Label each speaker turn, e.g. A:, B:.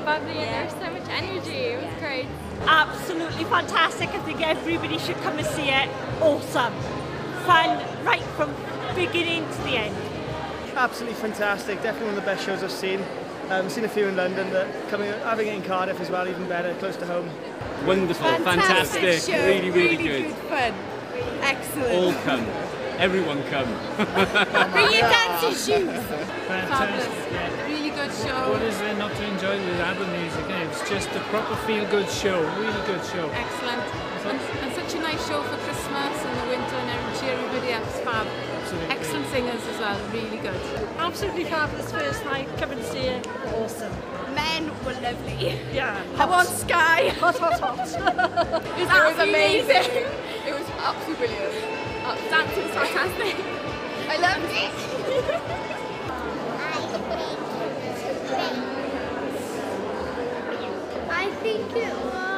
A: bubbly and there was so much energy. It was great.
B: Absolutely fantastic. I think everybody should come and see it. Awesome. Fun right from beginning to the end.
C: Absolutely fantastic. Definitely one of the best shows I've seen. Seen a few in London, having it in Cardiff as well, even better, close to home.
D: Wonderful, fantastic,
E: show.
D: really good.
E: Fun. Excellent.
D: All come. Everyone come.
E: Bring your dancing shoes.
F: Fantastic.
E: Yeah. Really good show.
F: What is there not to enjoy with ABBA music? It's just a proper feel-good show, really good show.
E: Excellent. And such a nice show for Christmas and the winter and everybody else. Fab.
F: Absolutely.
E: Excellent singers as well, really good.
B: Absolutely fabulous first night. Come and see it. Awesome.
E: Men were lovely.
B: Yeah.
E: I want Sky.
B: Hot.
E: It was amazing.
A: It was absolutely brilliant. Dancing was fantastic. I loved it.
G: I think it was